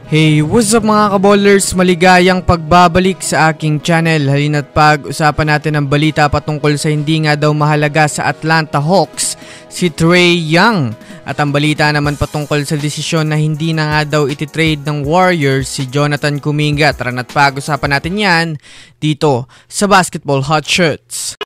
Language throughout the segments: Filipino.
Hey, what's up mga kaballers? Maligayang pagbabalik sa aking channel. Halina't pag-usapan natin ang balita patungkol sa hindi nga daw mahalaga sa Atlanta Hawks, si Trae Young. At ang balita naman patungkol sa desisyon na hindi na nga daw ititrade ng Warriors si Jonathan Kuminga. Tara na't pag-usapan natin yan dito sa Basketball Hot Shots.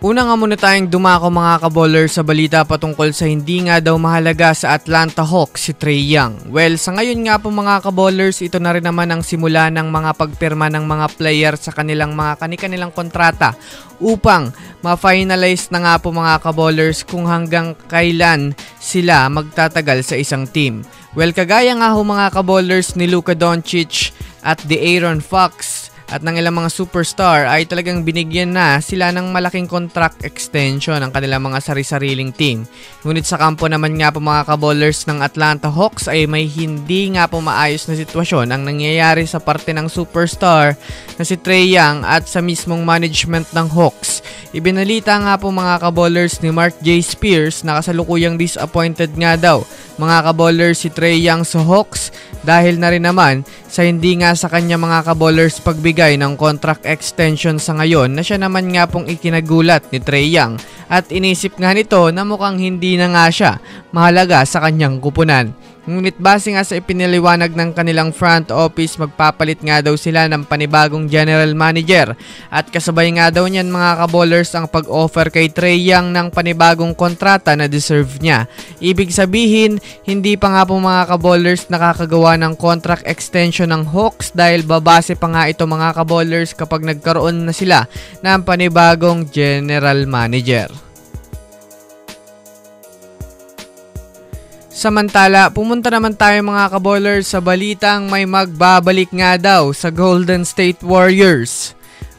Una nga muna tayong dumako mga kaballers sa balita patungkol sa hindi nga daw mahalaga sa Atlanta Hawks si Trae Young. Well, sa ngayon nga po mga kaballers, ito na rin naman ang simula ng mga pagpirma ng mga player sa kanilang mga kanilang kontrata upang ma-finalize na nga po mga kaballers kung hanggang kailan sila magtatagal sa isang team. Well, kagaya nga ho mga kaballers ni Luka Doncic at De'Aaron Fox at ng ilang mga superstar ay talagang binigyan na sila ng malaking contract extension ng kanilang mga sari-sariling team. Ngunit sa kampo naman nga po mga kaballers ng Atlanta Hawks ay may hindi nga po maayos na sitwasyon ang nangyayari sa parte ng superstar na si Trae Young at sa mismong management ng Hawks. Ibinalita nga po mga kaballers ni Mark J. Spears na kasalukuyang disappointed nga daw mga kaballers si Trae Young sa Hawks dahil na rin naman sa hindi nga sa kanya mga kaballers pagbigay ng contract extension sa ngayon na siya naman nga pong ikinagulat ni Trae Young at inisip nga nito na mukhang hindi na nga siya mahalaga sa kanyang kupunan. Ngunit base nga sa ipinaliwanag ng kanilang front office, magpapalit nga daw sila ng panibagong general manager at kasabay nga daw niyan mga kaballers ang pag-offer kay Trae Young ng panibagong kontrata na deserve niya. Ibig sabihin, hindi pa nga po mga kaballers nakakagawa ng contract extension ng Hawks dahil babase pa nga ito mga kaballers kapag nagkaroon na sila ng panibagong general manager. Samantala, pumunta naman tayo mga kaballers sa balitang may magbabalik nga daw sa Golden State Warriors.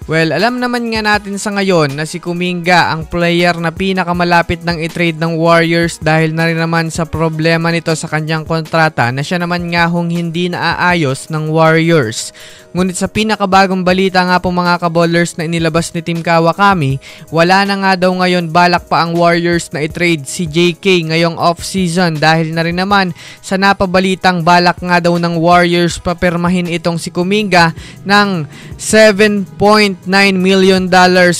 Well, alam naman nga natin sa ngayon na si Kuminga ang player na pinakamalapit ng i-trade ng Warriors dahil na rin naman sa problema nito sa kanyang kontrata na siya naman nga hong hindi naaayos ng Warriors. Ngunit sa pinakabagong balita nga po mga kaballers na inilabas ni Team Kawakami, wala na nga daw ngayon balak pa ang Warriors na i-trade si JK ngayong off-season dahil na rin naman sa napabalitang balak nga daw ng Warriors papirmahin itong si Kuminga ng $7.9 million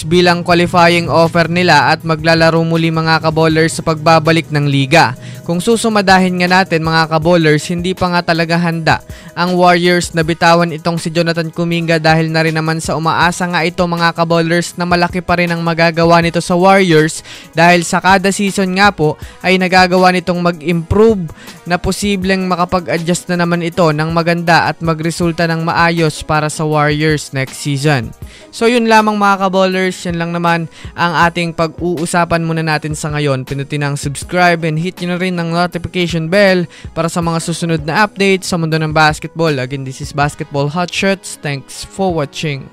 bilang qualifying offer nila at maglalaro muli mga kaballers sa pagbabalik ng liga. Kung susumadahin nga natin mga kaballers, hindi pa nga talaga handa ang Warriors na bitawan itong si Jonathan Kuminga dahil na rin naman sa umaasa nga ito mga kaballers na malaki pa rin ang magagawa nito sa Warriors dahil sa kada season nga po ay nagagawa nitong mag-improve na posibleng makapag-adjust na naman ito ng maganda at magresulta ng maayos para sa Warriors next season. So yun lamang mga kaballers, yan lang naman ang ating pag-uusapan muna natin sa ngayon. Pinutin ang subscribe and hit nyo na rin ng notification bell para sa mga susunod na updates sa mundo ng basketball. Again, this is Basketball Hot Shots. Thanks for watching.